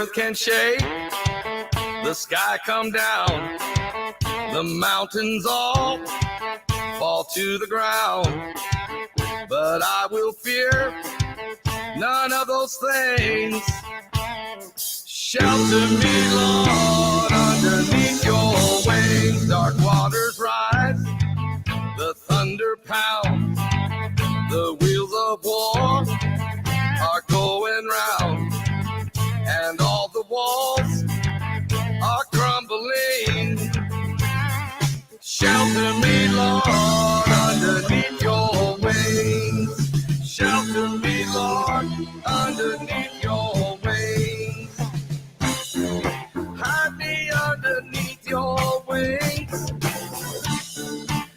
earth can shake, the sky come down, the mountains all fall to the ground. But I will fear none of those things. Shelter me, Lord, underneath your wings. Dark waters rise, the thunder pounds, the wheels of war are going round, and all the walls are crumbling. Shelter me, Lord, underneath your wings. Shelter me, Lord, underneath your wings. Hide me underneath your wings.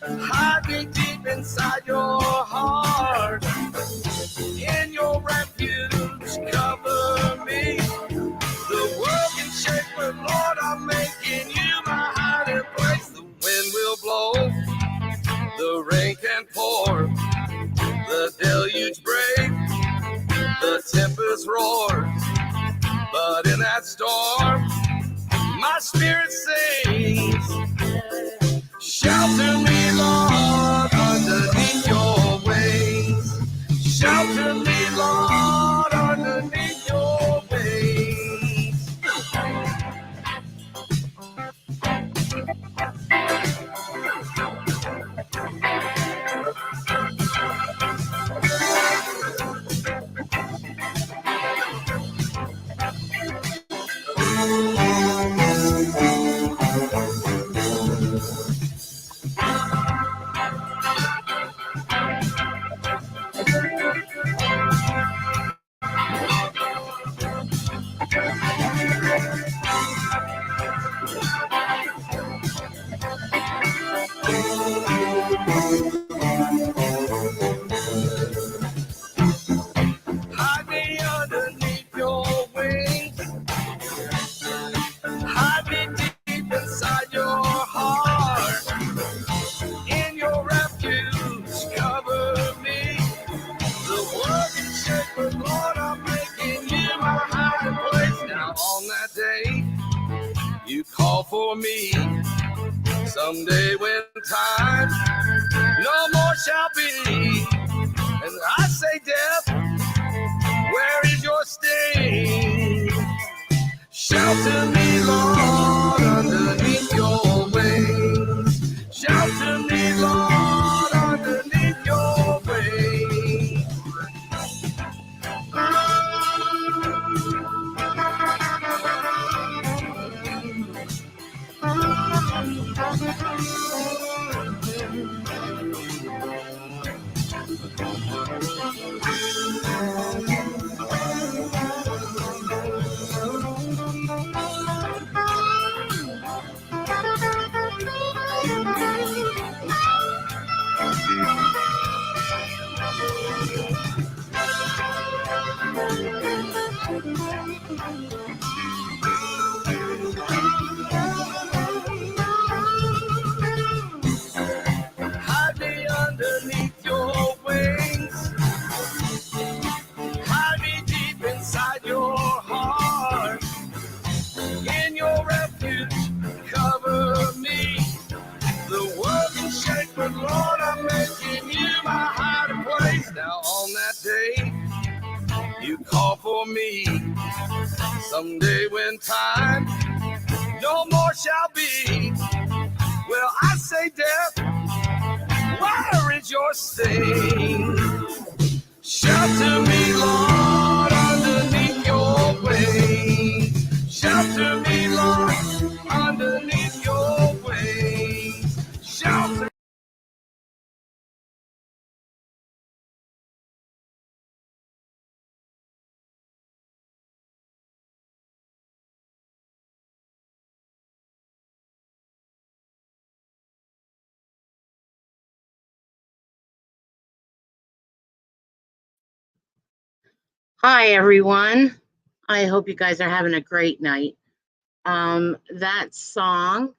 Hide me deep inside your heart. In your refuge, cover me. The world can shake, but Lord, I'm making you my hiding place. The wind will blow, the rain can pour, the deluge break, the tempest roars. But in that storm, my spirit sings. Shelter me, Lord, underneath your wings. Shelter me, Lord, underneath your wings. Hide me underneath your wings. Hide me deep inside your heart. In your refuge, cover me. The world can shake, but Lord, I'm making you my hiding place. Now on that day, you call for me. Someday when time no more shall be, and I say, death, where is your sting? Shelter me, Lord, underneath your wings. Shelter me, Lord, underneath your wings. Hide me underneath your wings. Hide me deep inside your heart. In your refuge, cover me. The world can shake, but Lord, I'm making you my hiding place. Now on that day, you call for me. Someday when time no more shall be, well, I say, death, where is your sting? Shelter me, Lord, underneath your wings. Shelter me, Lord, underneath your wings. Shelter. Hi, everyone. I hope you guys are having a great night. That song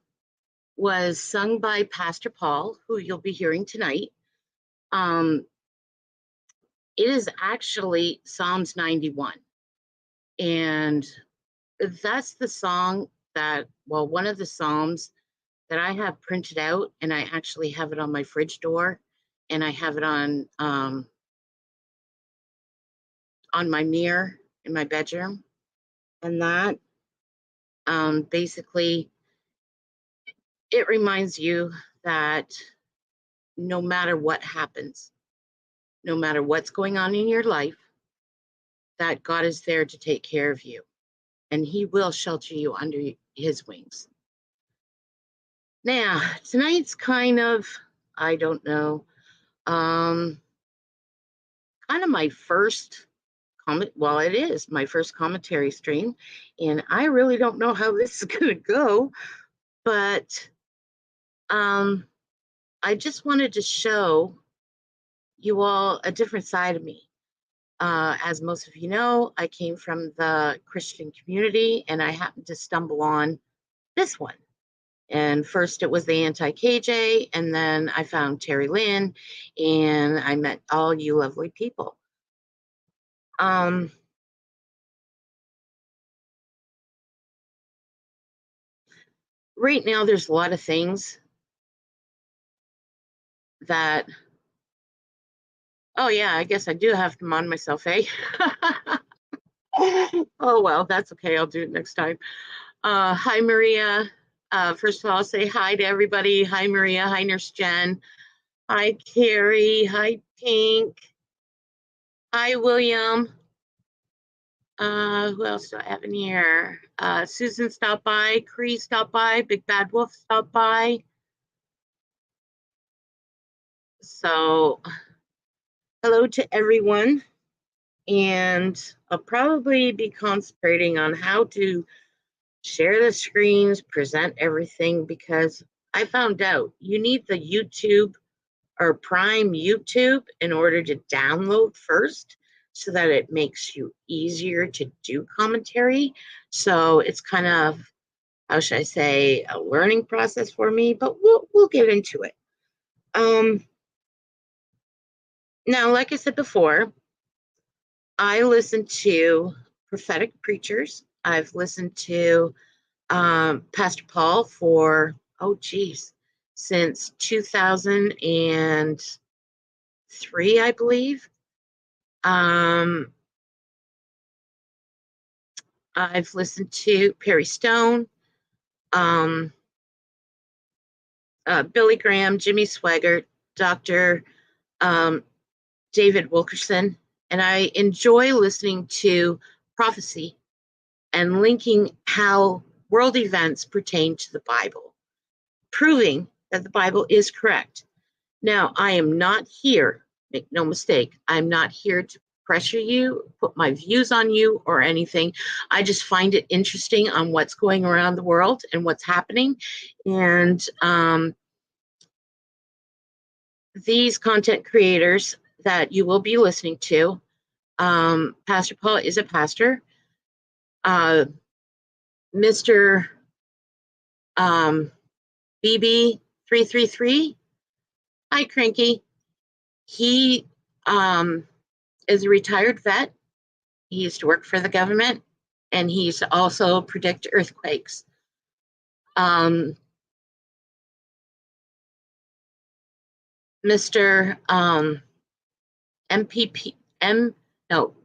was sung by Pastor Paul, who you'll be hearing tonight. It is actually Psalms 91. And that's the song that, well, one of the Psalms that I have printed out, and I actually have it on my fridge door, and I have it on my mirror in my bedroom. And that basically, it reminds you that no matter what happens, no matter what's going on in your life, that God is there to take care of you, and He will shelter you under His wings. Now, tonight's kind of, I don't know, kind of my first comment. Well, it is my first commentary stream, and I really don't know how this is going to go, but I just wanted to show you all a different side of me. As most of you know, I came from the Christian community, and I happened to stumble on this one. And first it was the anti-KJ, and then I found Terry Lynn, and I met all you lovely people. Right now, there's a lot of things that, oh yeah, I guess I do have to mod myself, eh? Oh well, that's okay. I'll do it next time. Hi, Maria. First of all, I'll say hi to everybody. Hi, Maria. Hi, Nurse Jen. Hi, Carrie. Hi, Pink. Hi, William. Who else do I have in here? Susan stopped by. Cree stopped by. Big Bad Wolf stopped by. So, hello to everyone. And I'll probably be concentrating on how to share the screens, present everything, because I found out you need the YouTube or Prime YouTube in order to download first, so that it makes you easier to do commentary. So it's kind of, how should I say, a learning process for me, but we'll get into it. Now, like I said before, I listen to prophetic preachers. I've listened to Pastor Paul for, since 2003, I believe. I've listened to Perry Stone, Billy Graham, Jimmy Swaggart, Dr. David Wilkerson, and I enjoy listening to prophecy and linking how world events pertain to the Bible, proving that the Bible is correct. Now, I am not here, make no mistake, I'm not here to pressure you, put my views on you or anything. I just find it interesting on what's going around the world and what's happening. And these content creators that you will be listening to, Pastor Paul is a pastor. Mr. BB333, hi Cranky. He is a retired vet. He used to work for the government, and he used to also predict earthquakes. Mr.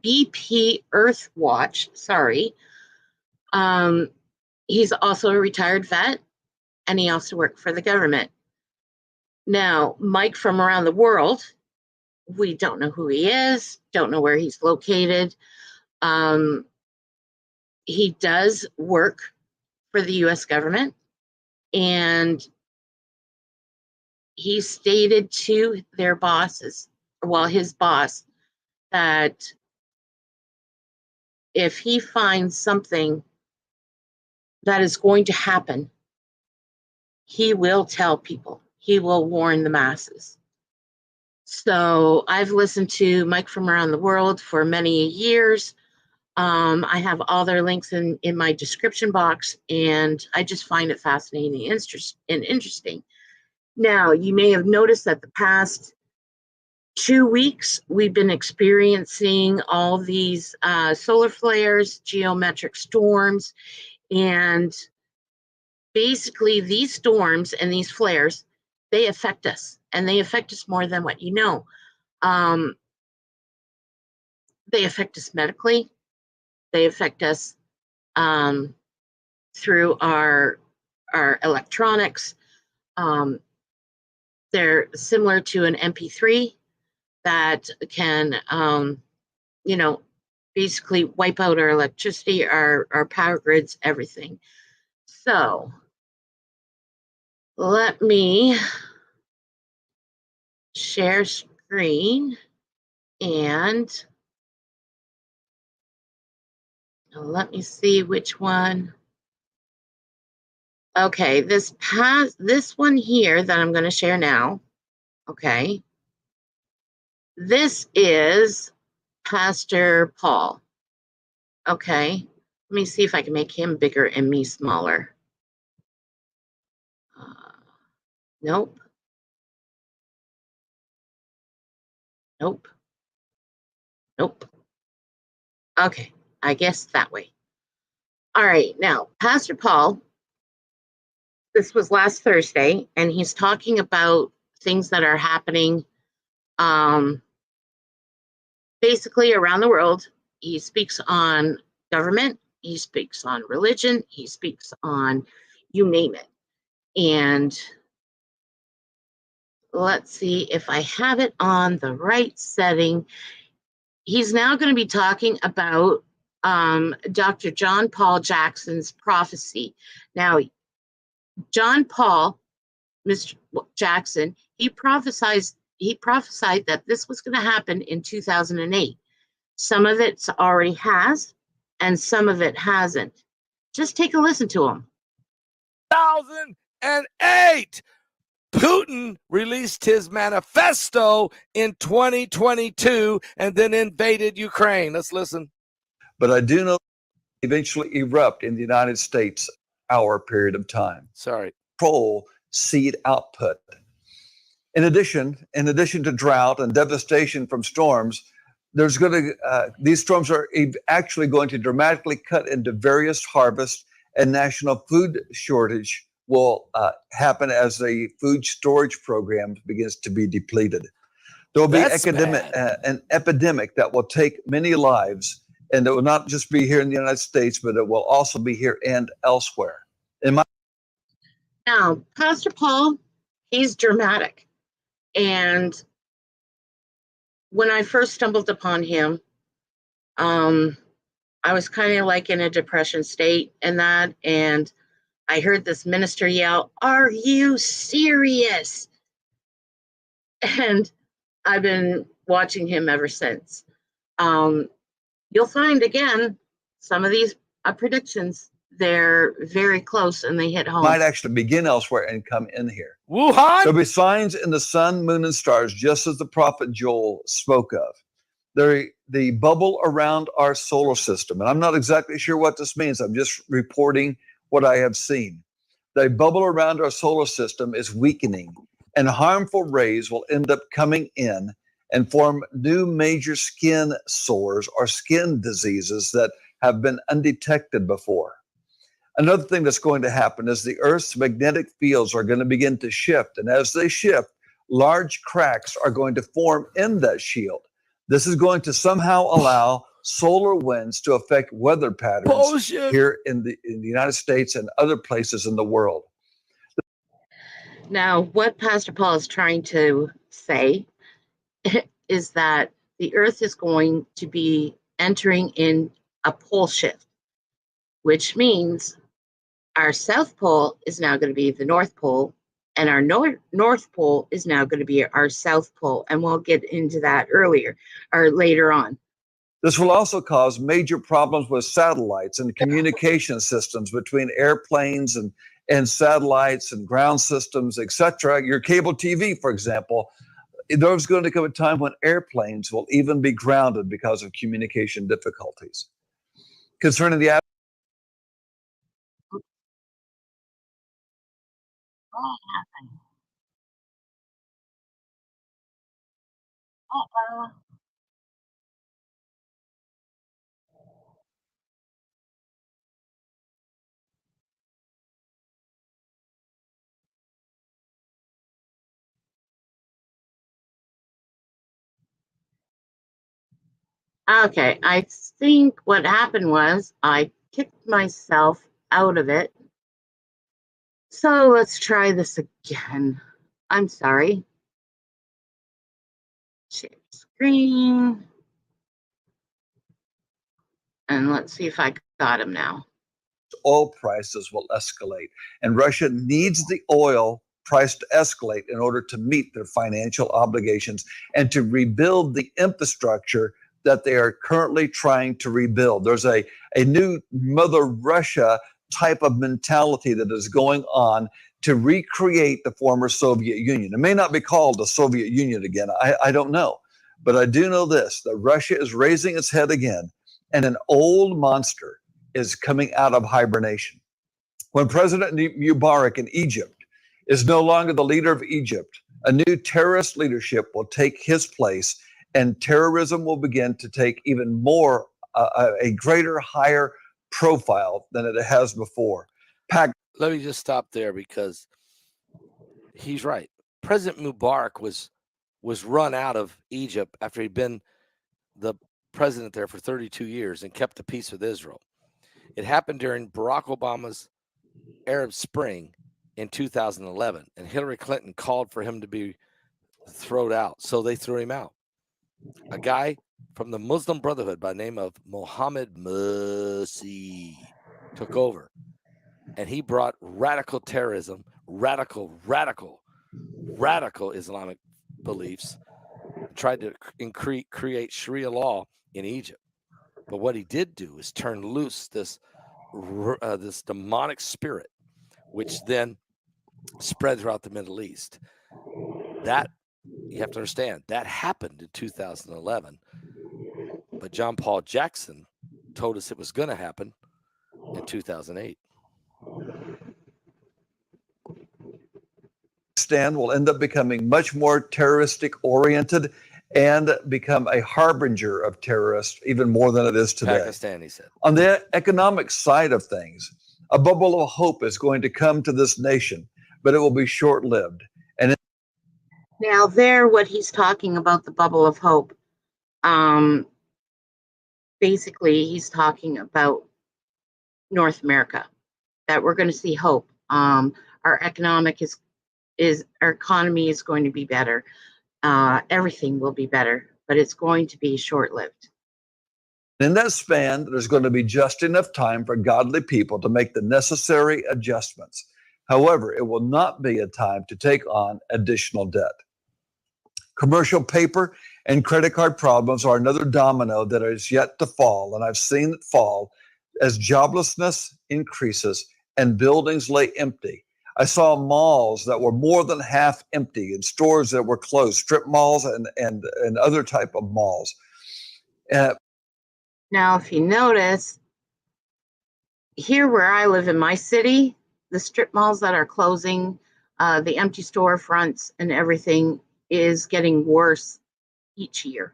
BP Earthwatch, sorry. He's also a retired vet, and he also worked for the government. Now, Mike from around the world, we don't know who he is, don't know where he's located. He does work for the U.S. government, and he stated to their bosses, well, his boss, that if he finds something that is going to happen, he will tell people. He will warn the masses. So I've listened to Mike from around the world for many years. I have all their links in my description box, and I just find it fascinating and interesting. Now, you may have noticed that the past 2 weeks, we've been experiencing all these solar flares, geometric storms, and basically these storms and these flares, they affect us, and they affect us more than what you know. They affect us medically. They affect us through our electronics. They're similar to an MP3 that can, basically wipe out our electricity, our power grids, everything. So let me share screen and let me see which one. Okay, this one here that I'm going to share now. Okay. This is Pastor Paul. Okay. Let me see if I can make him bigger and me smaller. Nope. Nope. Nope. Okay. I guess that way. All right. Now, Pastor Paul, this was last Thursday, and he's talking about things that are happening basically around the world. He speaks on government, he speaks on religion, he speaks on you name it. And let's see if I have it on the right setting. He's now going to be talking about Dr. John Paul Jackson's prophecy. Now, John Paul, Mr. Jackson, he prophesied that this was going to happen in 2008. Some of it already has, and some of it hasn't. Just take a listen to him. 2008. Putin released his manifesto in 2022 and then invaded Ukraine. Let's listen. But I do know eventually erupt in the United States our period of time. Sorry. Control seed output. In addition to drought and devastation from storms, there's going to these storms are actually going to dramatically cut into various harvests, and national food shortage will happen as the food storage program begins to be depleted. There will be an epidemic that will take many lives, and it will not just be here in the United States, but it will also be here and elsewhere. Now, Pastor Paul, he's dramatic. And when I first stumbled upon him, I was kind of like in a depression state and I heard this minister yell, "Are you serious?" And I've been watching him ever since. You'll find, again, some of these predictions, they're very close and they hit home. Might actually begin elsewhere and come in here. Wuhan? There'll be signs in the sun, moon, and stars, just as the prophet Joel spoke of. The bubble around our solar system, and I'm not exactly sure what this means. I'm just reporting what I have seen. The bubble around our solar system is weakening, and harmful rays will end up coming in and form new major skin sores or skin diseases that have been undetected before. Another thing that's going to happen is the Earth's magnetic fields are going to begin to shift, and as they shift, large cracks are going to form in that shield. This is going to somehow allow solar winds to affect weather patterns here in the United States and other places in the world. Now, what Pastor Paul is trying to say is that the Earth is going to be entering in a pole shift, which means our South Pole is now going to be the North Pole, and our North Pole is now going to be our South Pole. And we'll get into that later on. This will also cause major problems with satellites and communication systems between airplanes and satellites and ground systems, etc. Your cable TV, for example, there's going to come a time when airplanes will even be grounded because of communication difficulties. Concerning the Uh-oh. Okay, I think what happened was I kicked myself out of it. So let's try this again. I'm sorry. Share screen. And let's see if I got him now. Oil prices will escalate, and Russia needs the oil price to escalate in order to meet their financial obligations and to rebuild the infrastructure that they are currently trying to rebuild. There's a new Mother Russia type of mentality that is going on to recreate the former Soviet Union. It may not be called the Soviet Union again. I don't know. But I do know this, that Russia is raising its head again, and an old monster is coming out of hibernation. When President Mubarak in Egypt is no longer the leader of Egypt, a new terrorist leadership will take his place, and terrorism will begin to take even more, a greater, higher profile than it has before. Let me just stop there because he's right. President Mubarak was run out of Egypt after he'd been the president there for 32 years and kept the peace with Israel. It happened during Barack Obama's Arab Spring in 2011, and Hillary Clinton called for him to be thrown out, so they threw him out. A guy from the Muslim Brotherhood by the name of Mohammed Mursi took over, and he brought radical terrorism, radical Islamic beliefs, tried to create Sharia law in Egypt. But what he did do is turn loose this demonic spirit, which then spread throughout the Middle East. That, you have to understand, that happened in 2011. But John Paul Jackson told us it was going to happen in 2008. Pakistan will end up becoming much more terroristic oriented and become a harbinger of terrorists even more than it is today. Pakistan, he said. On the economic side of things, a bubble of hope is going to come to this nation, but it will be short-lived. And now there, what he's talking about, the bubble of hope, basically he's talking about North America, that we're going to see hope. Our economy is going to be better. Everything will be better, but it's going to be short-lived. in that span, there's going to be just enough time for godly people to make the necessary adjustments. However, it will not be a time to take on additional debt. Commercial paper and credit card problems are another domino that is yet to fall, and I've seen it fall as joblessness increases and buildings lay empty. I saw malls that were more than half empty and stores that were closed, strip malls and other type of malls. Now, if you notice, here where I live in my city, the strip malls that are closing, the empty storefronts and everything is getting worse each year.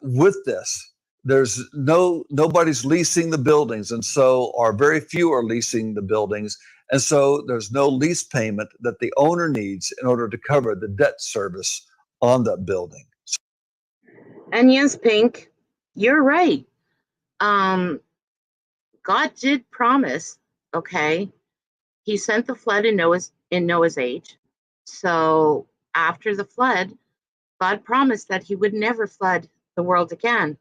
With this, there's nobody's leasing the buildings, and so, or very few are leasing the buildings, and so there's no lease payment that the owner needs in order to cover the debt service on that building. And yes, Pink, you're right. God did promise, okay? He sent the flood in Noah's age. So after the flood, God promised that he would never flood the world again.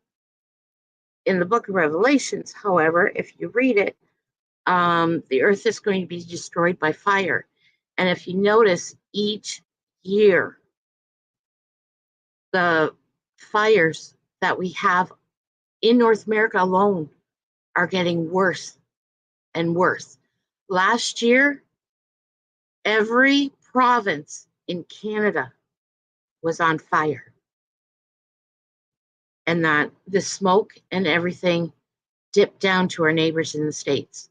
In the book of Revelations, however, if you read it, the earth is going to be destroyed by fire. And if you notice, each year, the fires that we have in North America alone are getting worse and worse. Last year, every province in Canada was on fire. And that the smoke and everything dipped down to our neighbors in the States,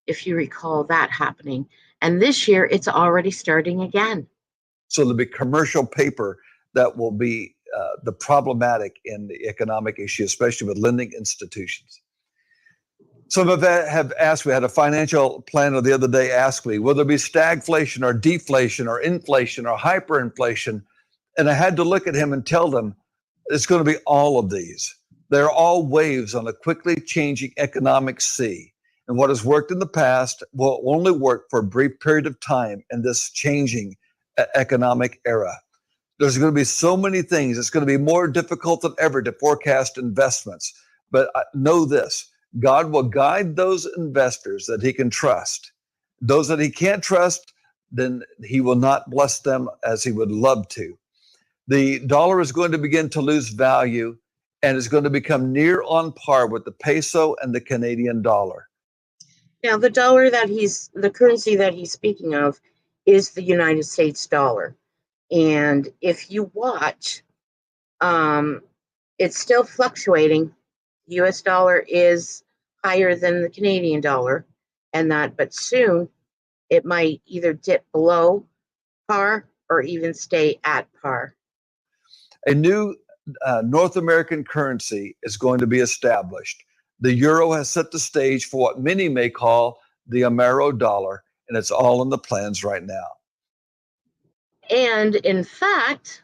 if you recall that happening. And this year, it's already starting again. So there'll be commercial paper that will be the problematic in the economic issue, especially with lending institutions. Some of that have asked me, I had a financial planner the other day ask me, will there be stagflation or deflation or inflation or hyperinflation? And I had to look at him and tell them it's going to be all of these. They're all waves on a quickly changing economic sea. And what has worked in the past will only work for a brief period of time in this changing economic era. There's going to be so many things. It's going to be more difficult than ever to forecast investments. But know this, God will guide those investors that he can trust. Those that he can't trust, then he will not bless them as he would love to. The dollar is going to begin to lose value and is going to become near on par with the peso and the Canadian dollar. Now, the currency that he's speaking of is the United States dollar. And if you watch, it's still fluctuating. The US dollar is higher than the Canadian dollar, but soon it might either dip below par or even stay at par. A new North American currency is going to be established. The euro has set the stage for what many may call the Amero dollar, and it's all in the plans right now. And in fact,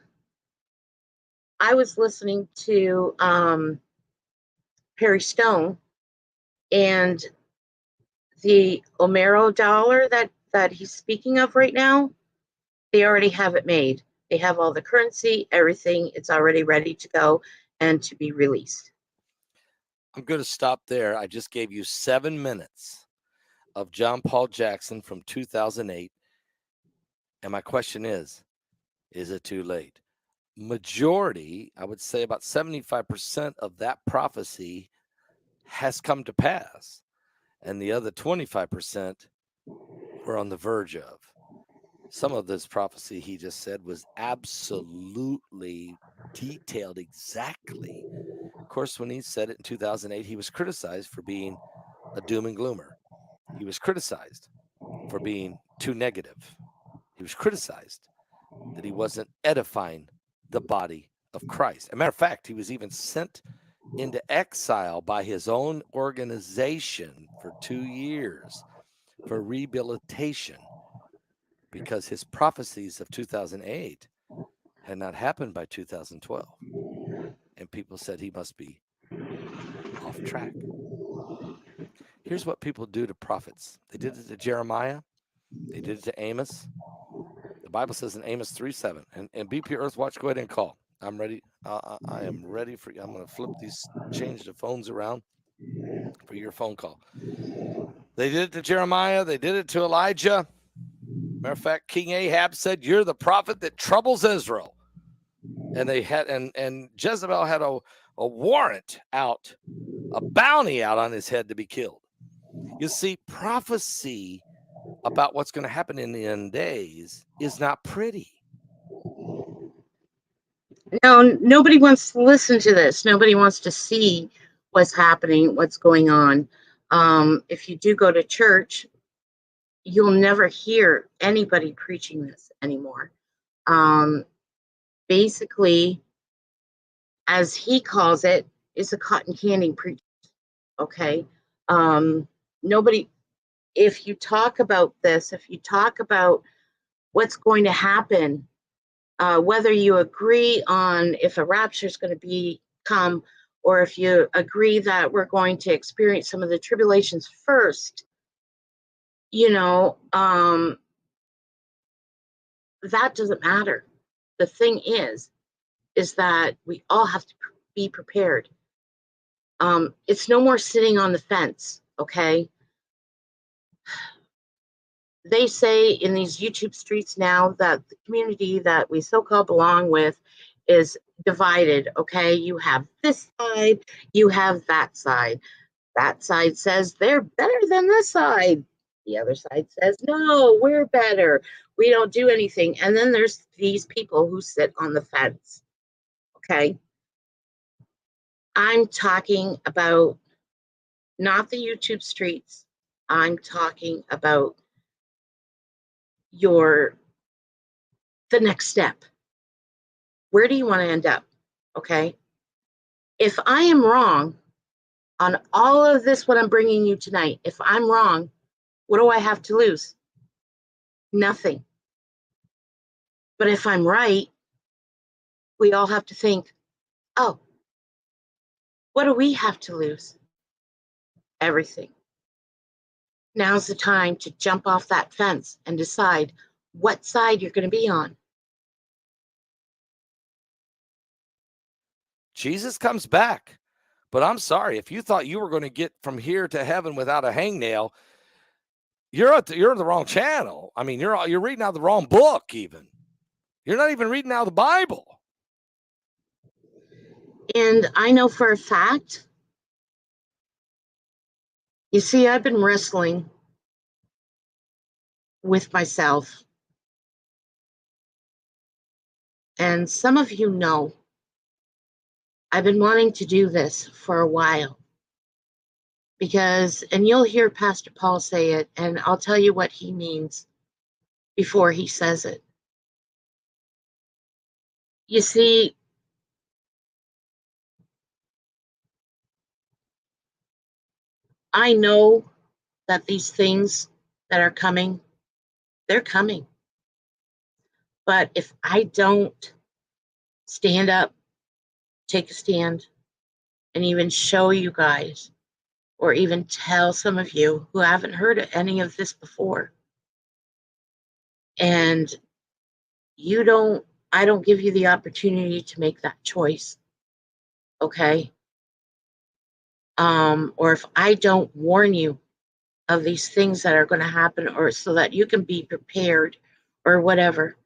I was listening to Perry Stone, and the Amero dollar that he's speaking of right now, they already have it made. They have all the currency, everything. It's already ready to go and to be released. I'm going to stop there. I just gave you 7 minutes of John Paul Jackson from 2008. And my question is it too late? Majority, I would say about 75% of that prophecy has come to pass. And the other 25% we're on the verge of. Some of this prophecy he just said was absolutely detailed exactly. Of course, when he said it in 2008, he was criticized for being a doom and gloomer. He was criticized for being too negative. He was criticized that he wasn't edifying the body of Christ. As a matter of fact, he was even sent into exile by his own organization for 2 years for rehabilitation because his prophecies of 2008 had not happened by 2012. And people said he must be off track. Here's what people do to prophets. They did it to Jeremiah. They did it to Amos. The Bible says in Amos 3:7, and BP Earthwatch, go ahead and call. I'm ready. I am ready for you. I'm going to change the phones around for your phone call. They did it to Jeremiah. They did it to Elijah. Matter of fact, King Ahab said, "You're the prophet that troubles Israel." And they had, and Jezebel had a warrant out, a bounty out on his head to be killed. You see, prophecy about what's going to happen in the end days is not pretty. No, nobody wants to listen to this. Nobody wants to see what's happening, what's going on. If you do go to church, you'll never hear anybody preaching this anymore. Basically, as he calls it, is a cotton candy preacher. Okay. Nobody, if you talk about this, if you talk about what's going to happen, whether you agree on if a rapture is going to come, or if you agree that we're going to experience some of the tribulations first, that doesn't matter. The thing is that we all have to be prepared. It's no more sitting on the fence, okay? They say in these YouTube streets now that the community that we so-called belong with is divided, okay? You have this side, you have that side. That side says they're better than this side. The other side says, no, we're better. We don't do anything. And then there's these people who sit on the fence, okay? I'm talking about not the YouTube streets. I'm talking about the next step, where do you want to end up? Okay. If I am wrong on all of this, what I'm bringing you tonight, if I'm wrong, what do I have to lose? Nothing. But if I'm right, we all have to think, oh, what do we have to lose? Everything. Now's the time to jump off that fence and decide what side you're going to be on. Jesus comes back. But I'm sorry, if you thought you were going to get from here to heaven without a hangnail, you're on the wrong channel. I mean, you're reading out the wrong book even. You're not even reading out the Bible. And I know for a fact, you see, I've been wrestling with myself. And some of you know, I've been wanting to do this for a while. Because, and you'll hear Pastor Paul say it, and I'll tell you what he means before he says it. You see, I know that these things that are coming, they're coming. But if I don't stand up, take a stand, and even show you guys, or even tell some of you who haven't heard any of this before, and I don't give you the opportunity to make that choice, okay? Or if I don't warn you of these things that are going to happen, or so that you can be prepared or whatever,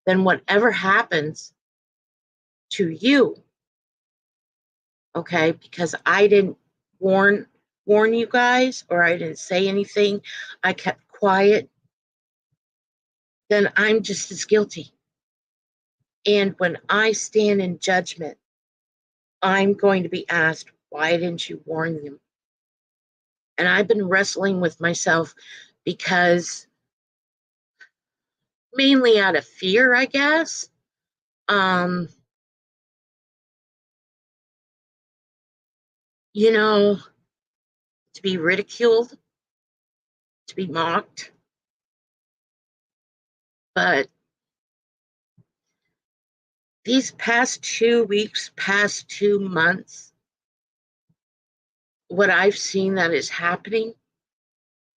then whatever happens to you, okay, because I didn't warn you guys, or I didn't say anything, I kept quiet, then I'm just as guilty. And when I stand in judgment, I'm going to be asked, why didn't you warn them? And I've been wrestling with myself because mainly out of fear, I guess. You know, to be ridiculed, to be mocked. But these past 2 weeks, past 2 months, what I've seen that is happening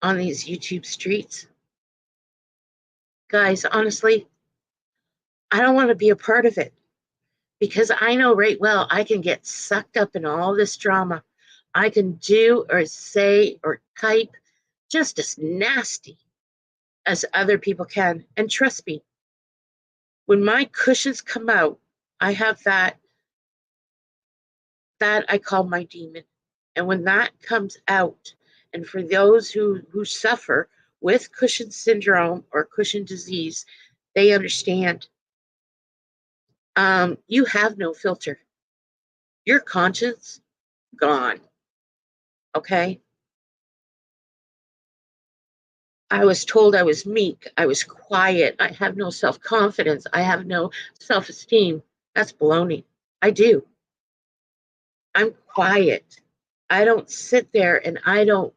on these YouTube streets, guys, honestly, I don't want to be a part of it, because I know right well I can get sucked up in all this drama. I can do or say or type just as nasty as other people can. And trust me, when my cushions come out, I have that I call my demon. And when that comes out, and for those who suffer with Cushing syndrome or Cushing disease, they understand. You have no filter. Your conscience, gone. Okay? I was told I was meek. I was quiet. I have no self-confidence. I have no self-esteem. That's baloney. I do. I'm quiet. I don't sit there and I don't,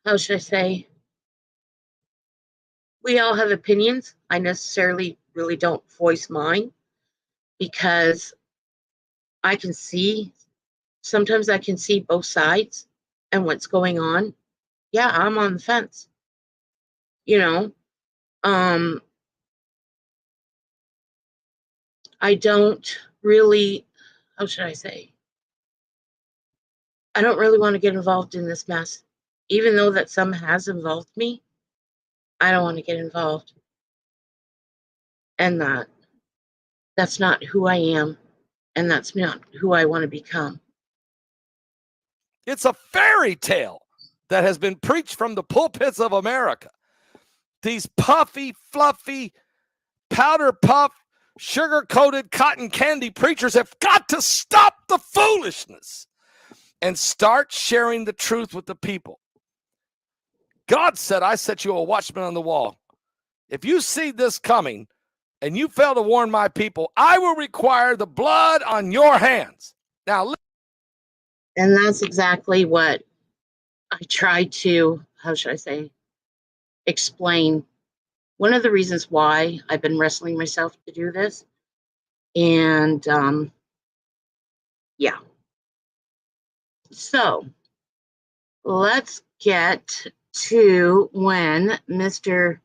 how should I say? We all have opinions. I necessarily really don't voice mine, because sometimes I can see both sides and what's going on. Yeah, I'm on the fence. You know, I don't really, how should I say? I don't really want to get involved in this mess. Even though that some has involved me, I don't want to get involved. And that's not who I am, and that's not who I want to become. It's a fairy tale that has been preached from the pulpits of America. These puffy, fluffy, powder puff, sugar-coated cotton candy preachers have got to stop the foolishness and start sharing the truth with the people. God said, I set you a watchman on the wall. If you see this coming, and you fail to warn my people, I will require the blood on your hands. Now, And that's exactly what I tried to, how should I say, explain. One of the reasons why I've been wrestling myself to do this. And yeah. So let's get to when Mr.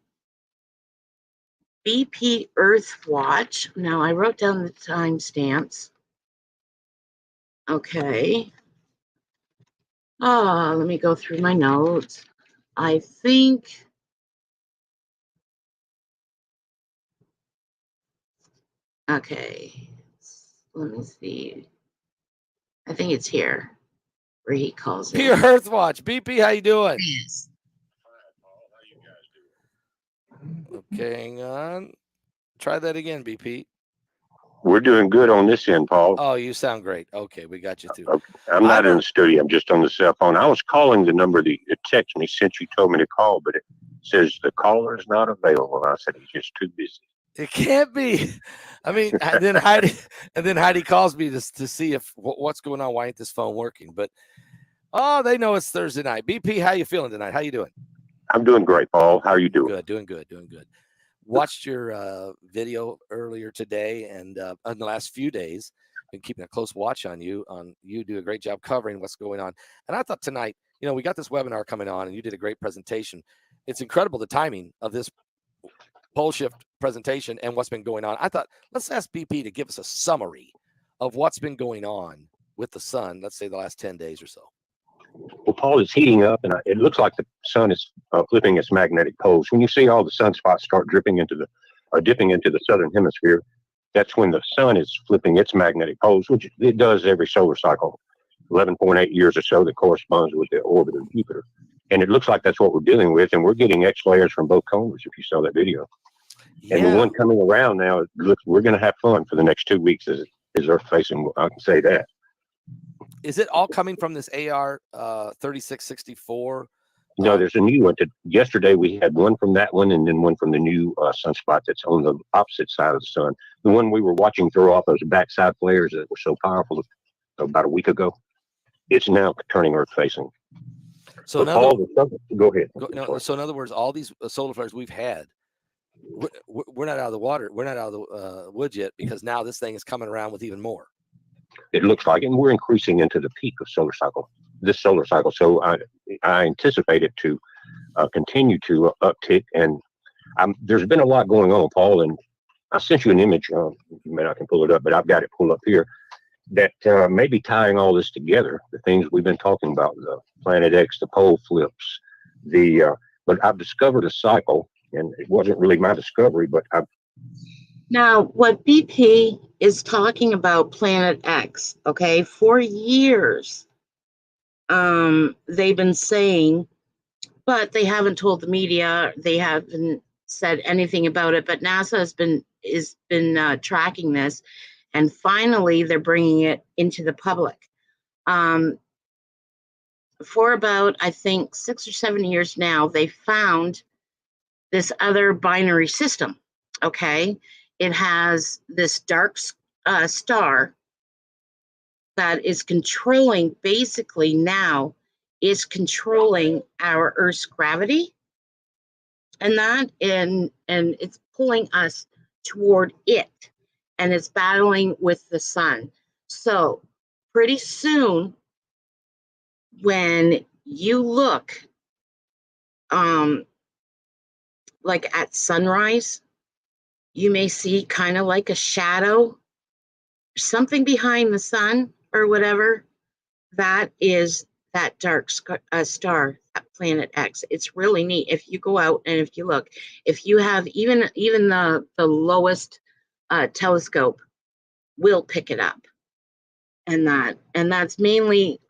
BP Earthwatch. Now I wrote down the timestamps. Okay. Let me go through my notes. I think okay. Let me see. I think it's here where he calls it. Pure Earthwatch. BP, how you doing? Yes. Okay, hang on. Try that again, BP. We're doing good on this end, Paul. Oh, you sound great. Okay, we got you through. Okay. I'm not in the studio. I'm just on the cell phone. I was calling the number that you text me since you told me to call, but it says the caller is not available. I said he's just too busy. It can't be. I mean, and then Heidi calls me to see if what's going on. Why ain't this phone working? But they know it's Thursday night. BP, how you feeling tonight? How you doing? I'm doing great, Paul. How are you doing? Good, doing good. Watched your video earlier today, and in the last few days, been keeping a close watch on you. You do a great job covering what's going on. And I thought tonight, we got this webinar coming on, and you did a great presentation. It's incredible the timing of this pole shift presentation and what's been going on. I thought, let's ask BP to give us a summary of what's been going on with the sun, let's say the last 10 days or so. Well, Paul, is heating up, and it looks like the sun is flipping its magnetic poles. When you see all the sunspots start dipping into the southern hemisphere, that's when the sun is flipping its magnetic poles, which it does every solar cycle, 11.8 years or so, that corresponds with the orbit of Jupiter. And it looks like that's what we're dealing with, and we're getting X layers from both cones, if you saw that video. Yeah. And the one coming around now, we're going to have fun for the next 2 weeks as Earth facing. I can say that. Is it all coming from this AR 3664? No, there's a new one. Yesterday we had one from that one, and then one from the new sunspot that's on the opposite side of the sun. The one we were watching throw off those backside flares that were so powerful about a week ago, it's now turning Earth facing. So go ahead. So in other words, all these solar flares we've had, we're not out of the water. We're not out of the woods yet, because now this thing is coming around with even more. It looks like, and we're increasing into the peak of this solar cycle. So I anticipate it to continue to uptick. And there's been a lot going on, Paul, and I sent you an image. I can pull it up, but I've got it pulled up here. That may be tying all this together, the things we've been talking about, the Planet X, the pole flips, but I've discovered a cycle, and it wasn't really my discovery, but Now, what BP is talking about, Planet X, okay, for years, they've been saying, but they haven't told the media, they haven't said anything about it, but NASA has been tracking this, and finally they're bringing it into the public. For about, I think, 6 or 7 years now, they found this other binary system, okay? It has this dark star that is controlling, basically now, is controlling our Earth's gravity, and it's pulling us toward it, and it's battling with the sun. So pretty soon, when you look like at sunrise, you may see kind of like a shadow, something behind the sun or whatever. That is that dark star, that Planet X. It's really neat. If you go out and if you look, if you have even the lowest telescope will pick it up. And that's mainly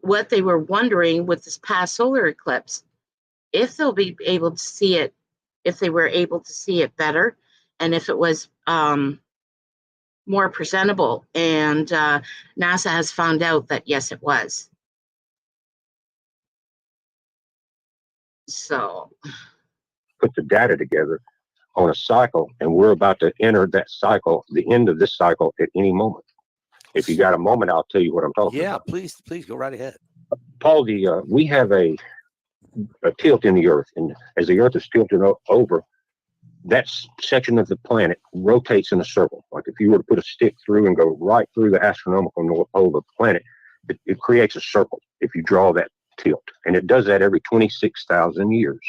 what they were wondering with this past solar eclipse, if they'll be able to see it, if they were able to see it better, and if it was more presentable. And NASA has found out that yes, it was. So put the data together on a cycle, and we're about to enter that cycle, the end of this cycle at any moment. If you got a moment, I'll tell you what I'm talking about. Yeah, please go right ahead. Paul, we have a tilt in the Earth, and as the Earth is tilted over, that section of the planet rotates in a circle. Like if you were to put a stick through and go right through the astronomical North Pole of the planet, it creates a circle if you draw that tilt. And it does that every 26,000 years.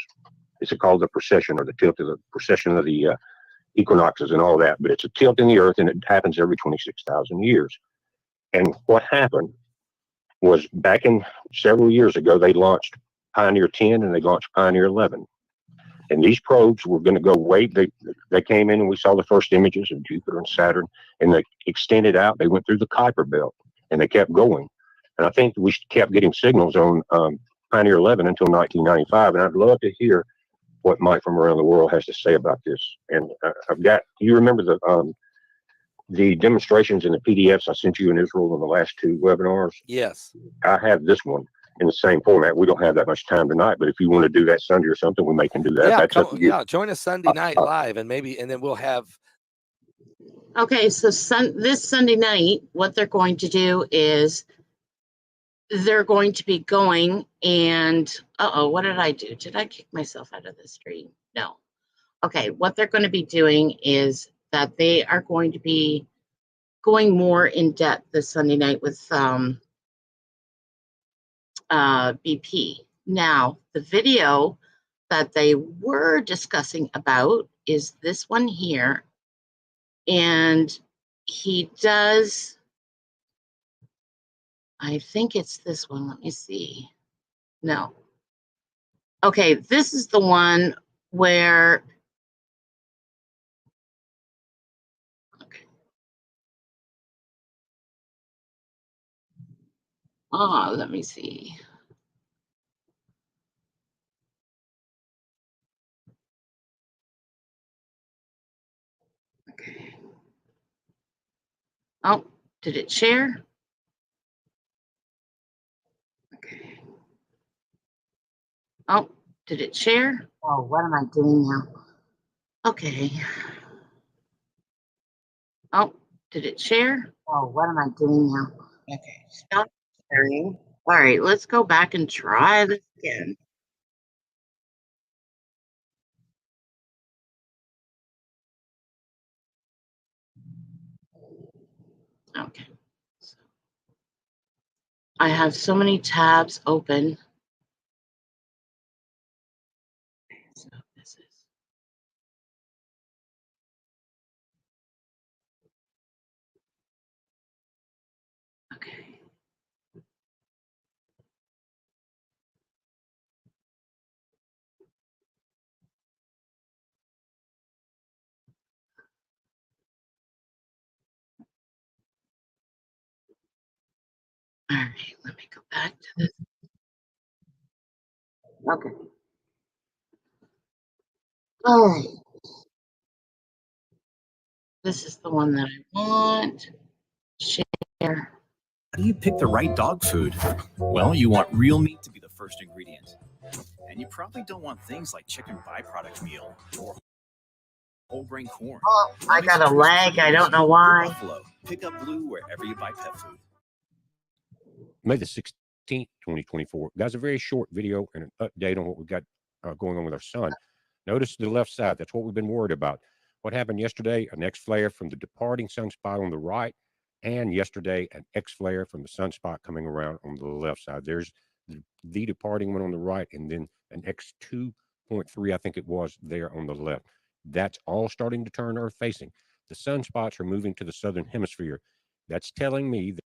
It's called the precession, or the tilt of the precession of the equinoxes and all that. But it's a tilt in the Earth, and it happens every 26,000 years. And what happened was back in several years ago, they launched Pioneer 10 and they launched Pioneer 11. And these probes were going to go they came in and we saw the first images of Jupiter and Saturn, and they extended out. They went through the Kuiper Belt and they kept going. And I think we kept getting signals on Pioneer 11 until 1995. And I'd love to hear what Mike from around the world has to say about this. And you remember the demonstrations and the PDFs I sent you in Israel in the last two webinars? Yes. I have this one in the same format. We don't have that much time tonight, but if you want to do that Sunday or something, we can do that. Yeah, That's up to you. join us Sunday night live, and then we'll have. Okay, so this Sunday night, what they're going to do is they're going to be going and, what did I do? Did I kick myself out of the stream? No. Okay, what they're going to be doing is that they are going to be going more in depth this Sunday night with BP. Now, the video that they were discussing about is this one here. And he does, I think it's this one. Let me see. No. Okay, this is the one where, okay. Let me see. Okay. Oh, did it share? Okay. Oh, did it share? Oh, what am I doing now? Okay. Oh, did it share? Oh, what am I doing now? Okay, stop sharing. All right, let's go back and try this again. Okay. So I have so many tabs open. So this is. Okay. All right, let me go back to this. Okay. All right. This is the one that I want. Share. How do you pick the right dog food? Well, you want real meat to be the first ingredient. And you probably don't want things like chicken byproduct meal or whole grain corn. Oh, I got a lag. I don't know why. Buffalo. Pick up Blue wherever you buy pet food. May the 16th, 2024. That's a very short video and an update on what we've got going on with our sun. Notice the left side. That's what we've been worried about. What happened yesterday? An X flare from the departing sunspot on the right, and yesterday an X flare from the sunspot coming around on the left side. There's the departing one on the right, and then an X2.3, I think it was, there on the left. That's all starting to turn Earth facing. The sunspots are moving to the southern hemisphere. That's telling me that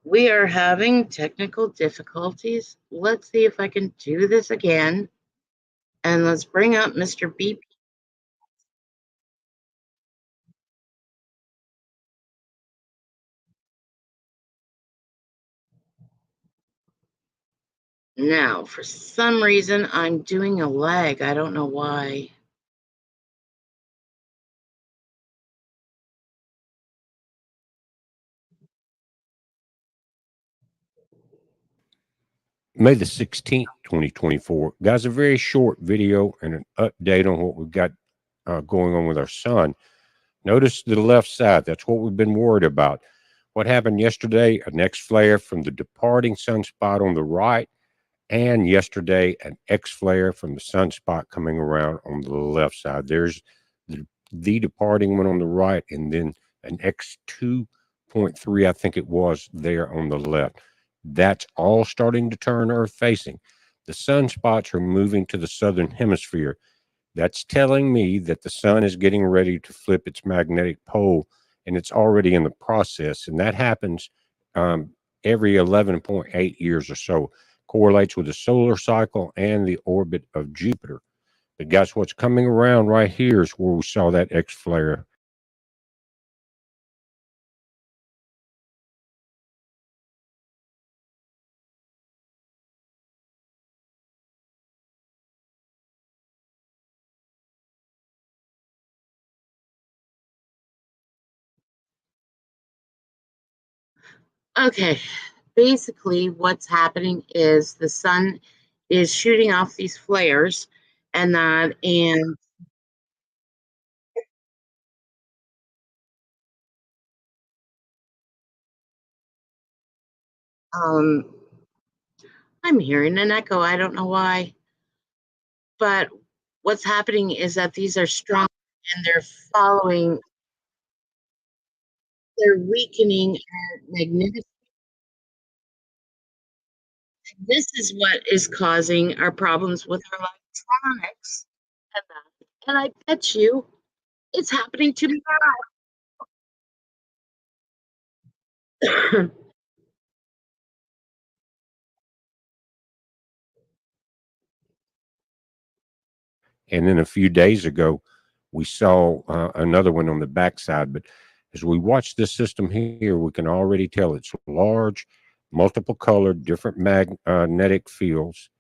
We are having technical difficulties. Let's see if I can do this again. And let's bring up Mr. BP. Now, for some reason, I'm doing a lag. I don't know why. May the 16th, 2024. Guys, a very short video and an update on what we've got going on with our sun. Notice to the left side, that's what we've been worried about. What happened yesterday, an X flare from the departing sunspot on the right, and yesterday, an X flare from the sunspot coming around on the left side. There's the departing one on the right, and then an X2.3, I think it was, there on the left. That's all starting to turn Earth facing. The sunspots are moving to the southern hemisphere. That's telling me that the sun is getting ready to flip its magnetic pole, and it's already in the process. And that happens every 11.8 years or so. Correlates with the solar cycle and the orbit of Jupiter. But guys, what's coming around right here is where we saw that X flare. Okay, basically what's happening is the sun is shooting off these flares and um I'm hearing an echo. I don't know why. But what's happening is that these are strong and they're weakening our magnetic. This is what is causing our problems with our electronics. And I bet you it's happening to me now. And then a few days ago, we saw another one on the backside. But as we watch this system here, we can already tell it's large, multiple colored, different magnetic fields.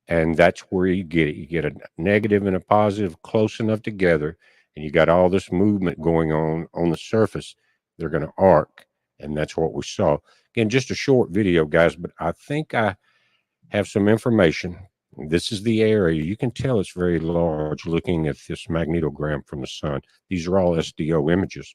And that's where you get it. You get a negative and a positive close enough together, and you got all this movement going on the surface. They're going to arc, and that's what we saw. Again, just a short video, guys, but I think I have some information. This is the area. You can tell it's very large looking at this magnetogram from the sun. These are all SDO images,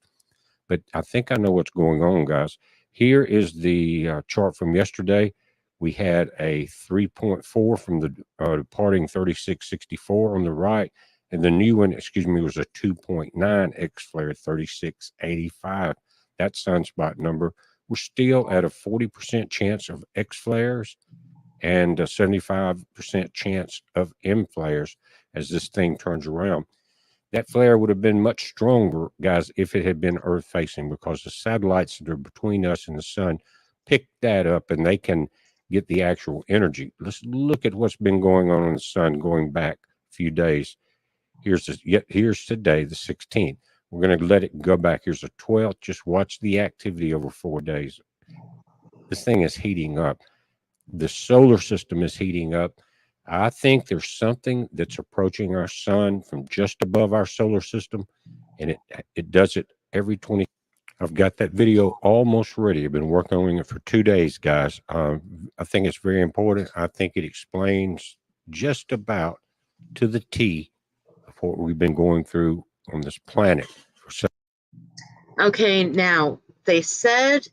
but I think I know what's going on, guys. Here is the chart from yesterday. We had a 3.4 from the departing 3664 on the right, and the new one, excuse me, was a 2.9 X flare 3685. That sunspot number. We're still at a 40% chance of X flares and a 75% chance of M flares as this thing turns around. That flare would have been much stronger, guys, if it had been Earth facing, because the satellites that are between us and the sun pick that up and they can get the actual energy. Let's look at what's been going on in the sun going back a few days. Here's today, the 16th. We're going to let it go back. Here's the 12th. Just watch the activity over 4 days. This thing is heating up. The solar system is heating up. I think there's something that's approaching our sun from just above our solar system, and it does it every 20. I've got that video almost ready. I've been working on it for 2 days, guys. I think it's very important. I think it explains just about to the T of what we've been going through on this planet. Okay, now they said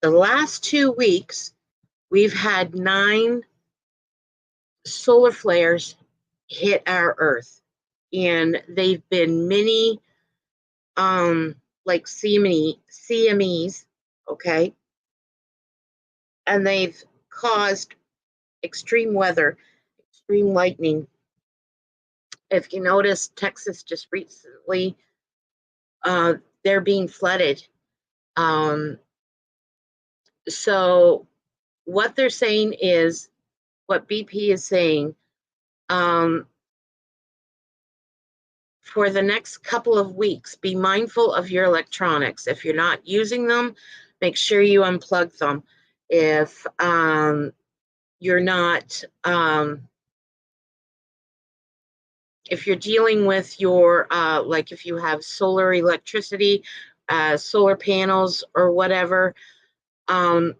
the last 2 weeks we've had 9 solar flares hit our Earth, and they've been mini, like CMEs, okay, and they've caused extreme weather, extreme lightning. If you notice, Texas just recently, they're being flooded. So what they're saying is, what BP is saying, for the next couple of weeks, be mindful of your electronics. If you're not using them, make sure you unplug them. If you're not, if you're dealing with your, like if you have solar electricity, solar panels or whatever, at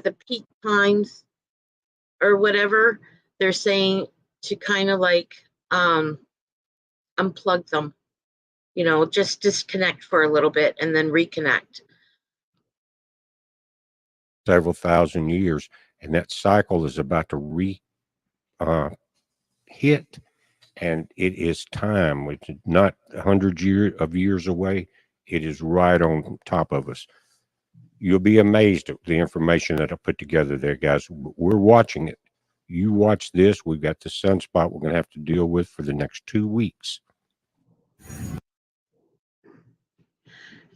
the peak times or whatever, they're saying to kind of like unplug them, just disconnect for a little bit and then reconnect. Several thousand years, and that cycle is about to hit, and it is time. It's not hundreds of years away. It is right on top of us. You'll be amazed at the information that I put together there, guys. We're watching it. You watch this. We've got the sunspot we're going to have to deal with for the next 2 weeks.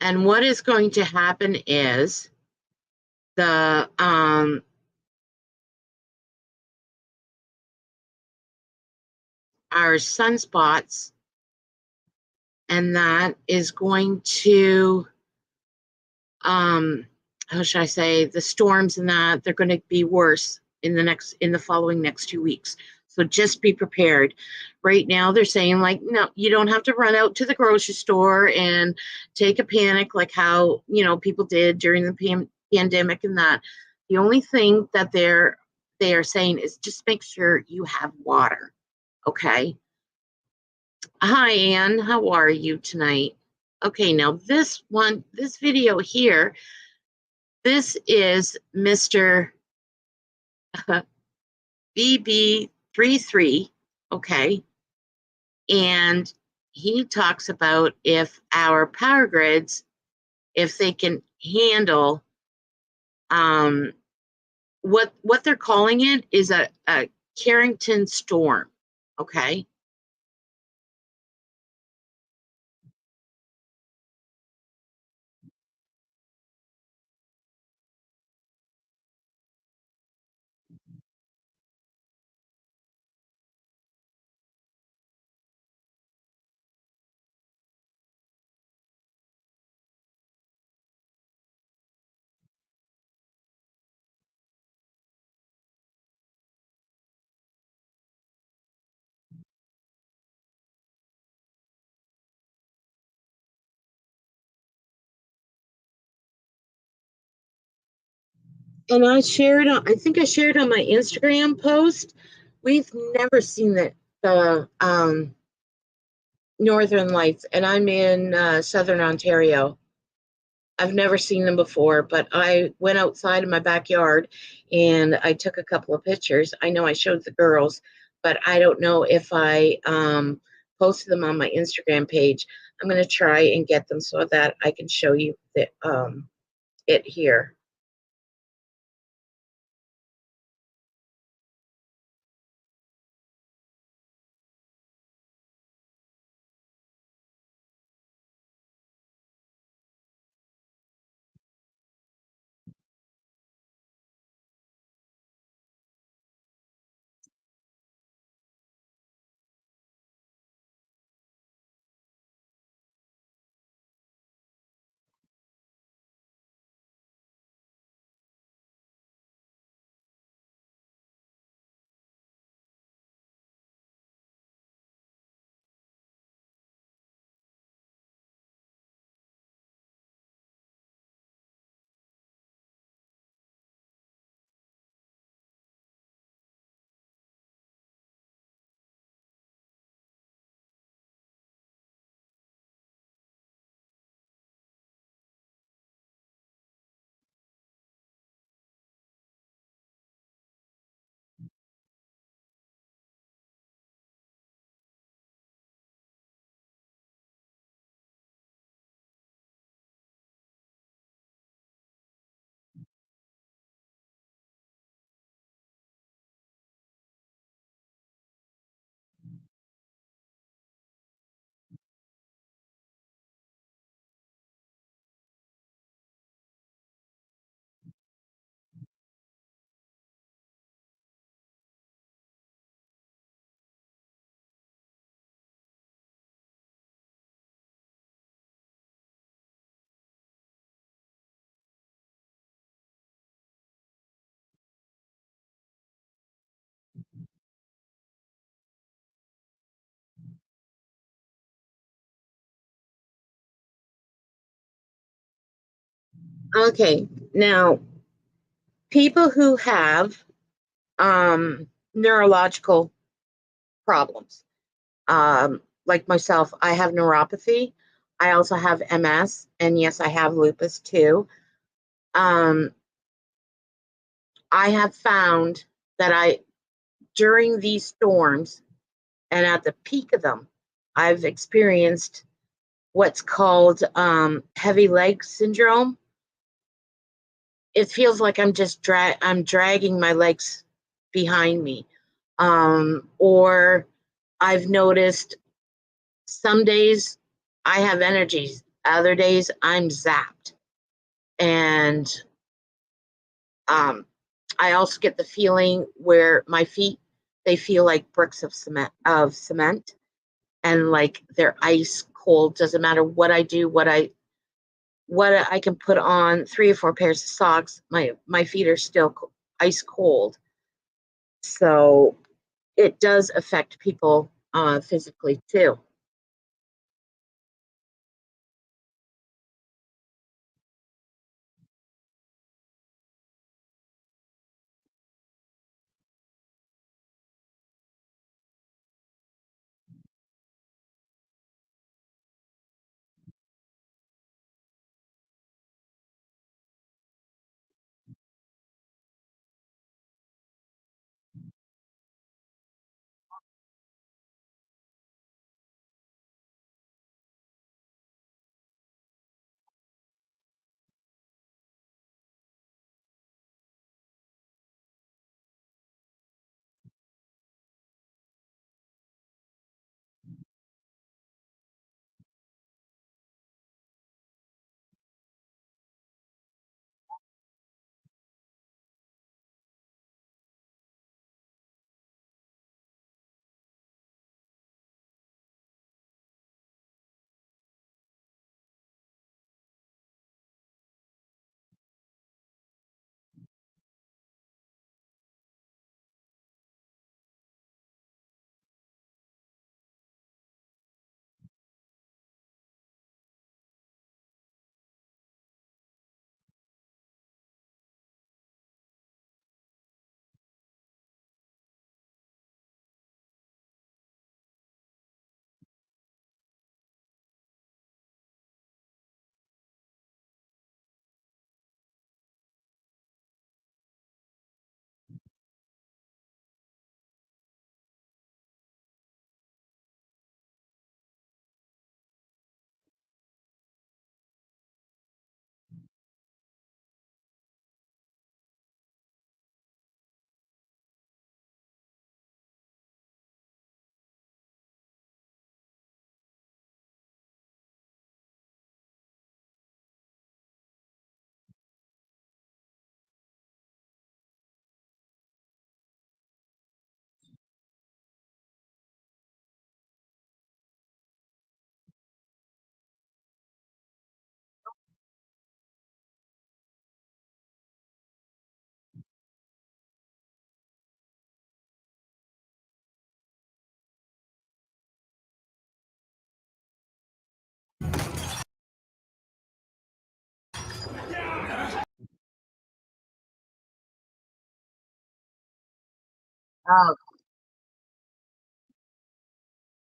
And what is going to happen is the our sunspots, and that is going to how should I say, the storms and that, they're going to be worse in the following next 2 weeks. So just be prepared. Right now they're saying, like, no, you don't have to run out to the grocery store and take a panic like how, people did during the pandemic and that. The only thing that they are saying is just make sure you have water. Okay. Hi, Ann. How are you tonight? Okay, now this video here, this is Mr. BB33, okay? And he talks about if our power grids, if they can handle what they're calling it is a Carrington storm, okay? And I think I shared on my Instagram post, we've never seen the Northern Lights, and I'm in Southern Ontario. I've never seen them before, but I went outside in my backyard and I took a couple of pictures. I know I showed the girls, but I don't know if I posted them on my Instagram page. I'm going to try and get them so that I can show you it here. Okay, now people who have neurological problems, like myself, I have neuropathy. I also have MS, and yes, I have lupus too. I have found that during these storms and at the peak of them, I've experienced what's called heavy leg syndrome. It feels like I'm dragging my legs behind me. Or I've noticed some days I have energies, other days I'm zapped. And I also get the feeling where my feet, they feel like bricks of cement, and like they're ice cold. Doesn't matter what I do, what I can put on 3 or 4 pairs of socks, my feet are still ice cold. So it does affect people physically too. Oh,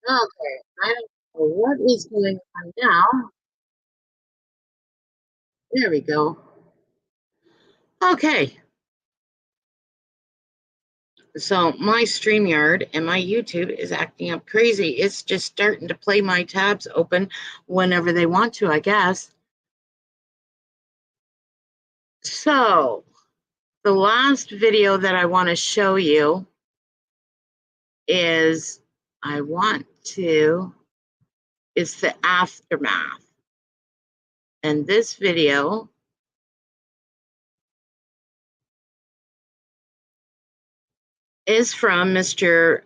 okay. I don't know what is going on now. There we go. Okay. So my StreamYard and my YouTube is acting up crazy. It's just starting to play my tabs open whenever they want to, I guess. So the last video that I want to show you is it's the aftermath. And this video is from Mr.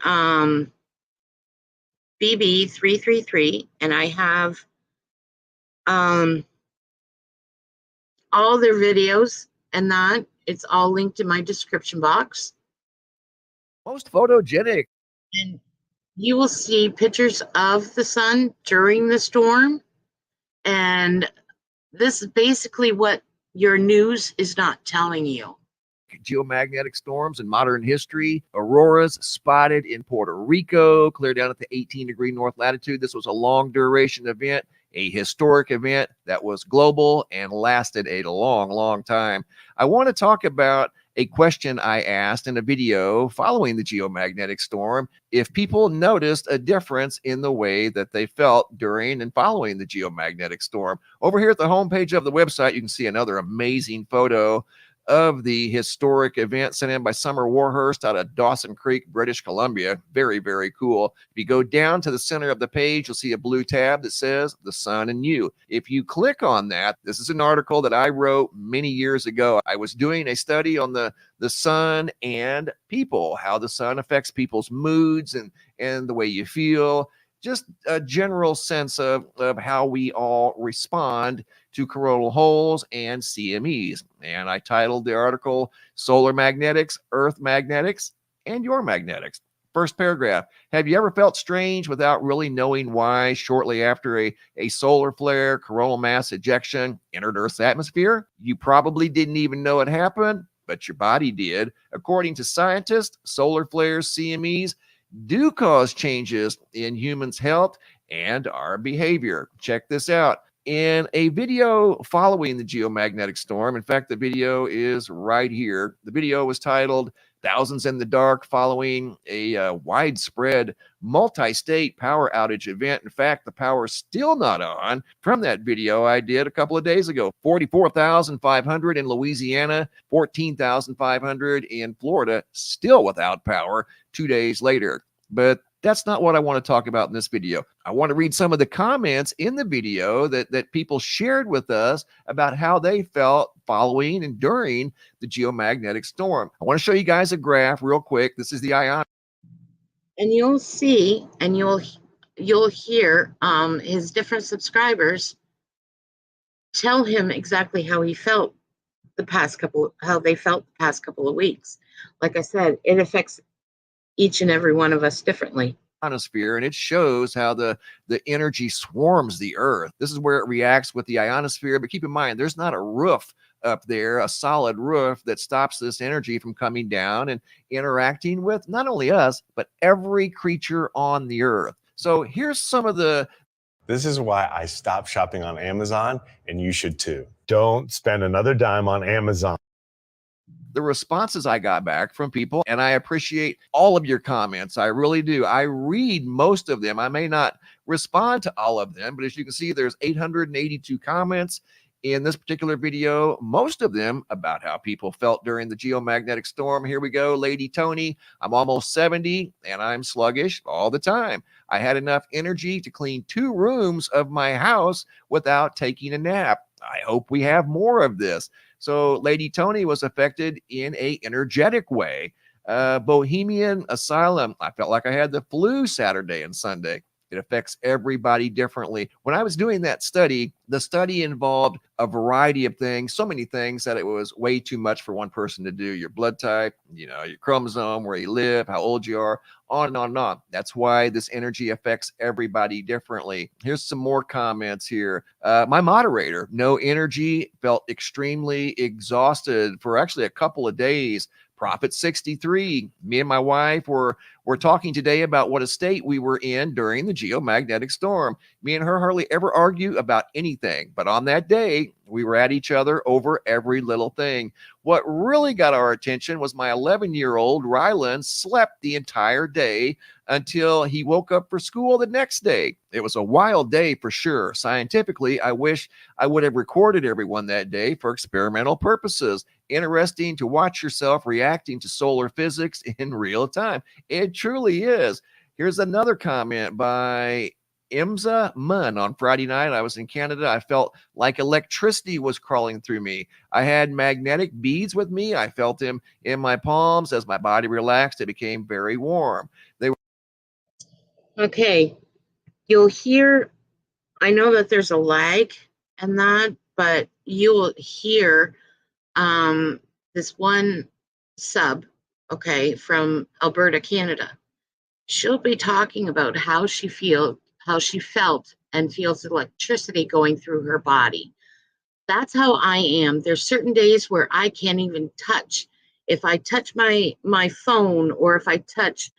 BB333, and I have all their videos and that. It's all linked in my description box. Most photogenic. And you will see pictures of the sun during the storm. And this is basically what your news is not telling you. Geomagnetic storms in modern history. Auroras spotted in Puerto Rico, clear down at the 18-degree north latitude. This was a long duration event, a historic event that was global and lasted a long, long time. I want to talk about a question I asked in a video following the geomagnetic storm, if people noticed a difference in the way that they felt during and following the geomagnetic storm. Over here at the homepage of the website, you can see another amazing photo of the historic event sent in by Summer Warhurst out of Dawson Creek, British Columbia. Very, very cool. If you go down to the center of the page, you'll see a blue tab that says The Sun and You. If you click on that, this is an article that I wrote many years ago. I was doing a study on the sun and people, how the sun affects people's moods and the way you feel. Just a general sense of how we all respond to coronal holes and CMEs. And I titled the article, Solar Magnetics, Earth Magnetics, and Your Magnetics. First paragraph, have you ever felt strange without really knowing why shortly after a solar flare, coronal mass ejection entered Earth's atmosphere? You probably didn't even know it happened, but your body did. According to scientists, solar flares, CMEs, do cause changes in humans' health and our behavior. Check this out. In a video following the geomagnetic storm, in fact, the video is right here. The video was titled Thousands in the Dark Following a Widespread Multi-State Power Outage Event. In fact, the power's still not on from that video I did a couple of days ago. 44,500 in Louisiana, 14,500 in Florida, still without power 2 days later. But that's not what I want to talk about in this video. I want to read some of the comments in the video that people shared with us about how they felt following and during the geomagnetic storm. I want to show you guys a graph real quick. This is the ion. And you'll see and you'll hear his different subscribers tell him exactly how he felt how they felt the past couple of weeks. Like I said, it affects each and every one of us differently. Ionosphere, and it shows how the energy swarms the earth. This is where it reacts with the ionosphere, but keep in mind there's not a roof up there, a solid roof that stops this energy from coming down and interacting with not only us but every creature on the earth. So here's some of the This is why I stopped shopping on Amazon, and you should too. Don't spend another dime on Amazon. the responses I got back from people, and I appreciate all of your comments. I really do. I read most of them. I may not respond to all of them, but as you can see, there's 882 comments in this particular video, most of them about how people felt during the geomagnetic storm. Here we go. Lady Tony, I'm almost 70 and I'm sluggish all the time. I had enough energy to clean 2 rooms of my house without taking a nap. I hope we have more of this. So Lady Tony was affected in a energetic way. Bohemian Asylum, I felt like I had the flu Saturday and Sunday. It affects everybody differently. When I was doing that study, the study involved a variety of things, so many things that it was way too much for one person to do. Your blood type, your chromosome, where you live, how old you are, on and on and on. That's why this energy affects everybody differently. Here's some more comments here. My moderator, no energy, felt extremely exhausted for actually a couple of days. Prophet 63, me and my wife were talking today about what a state we were in during the geomagnetic storm. Me and her hardly ever argue about anything, but on that day, we were at each other over every little thing. What really got our attention was my 11-year-old Rylan slept the entire day until he woke up for school the next day. It was a wild day for sure. Scientifically, I wish I would have recorded everyone that day for experimental purposes. Interesting to watch yourself reacting to solar physics in real time. It truly is. Here's another comment by Imza Munn. On Friday night, I was in Canada. I felt like electricity was crawling through me. I had magnetic beads with me. I felt them in my palms. As my body relaxed, it became very warm. They were Okay, you'll hear, I know that there's a lag and that, but you'll hear this one sub, okay, from Alberta, Canada. She'll be talking about how she felt and feels electricity going through her body. That's how I am. There's certain days where I can't even touch. If I touch my phone, or if I touch,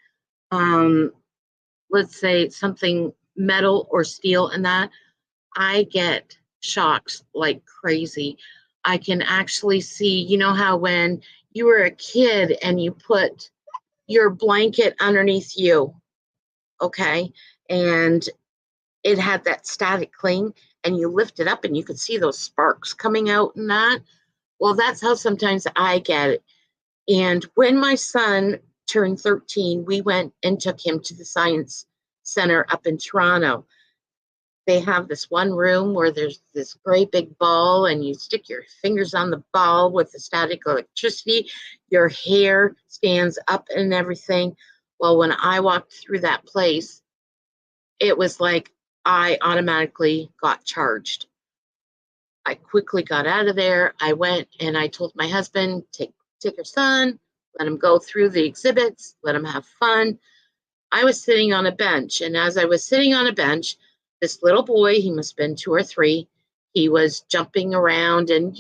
let's say something metal or steel, and that, I get shocks like crazy. I can actually see, you know how when you were a kid and you put your blanket underneath you, okay, and it had that static cling, and you lift it up and you could see those sparks coming out and that. Well, that's how sometimes I get it. And when my son turned 13, we went and took him to the science center up in Toronto. They have this one room where there's this great big ball, and you stick your fingers on the ball with the static electricity. Your hair stands up and everything. Well, when I walked through that place, it was like I automatically got charged. I quickly got out of there. I went and I told my husband, take your son, let him go through the exhibits, let him have fun. I was sitting on a bench, and as I was sitting on a bench, this little boy, he must have been 2 or 3, he was jumping around and,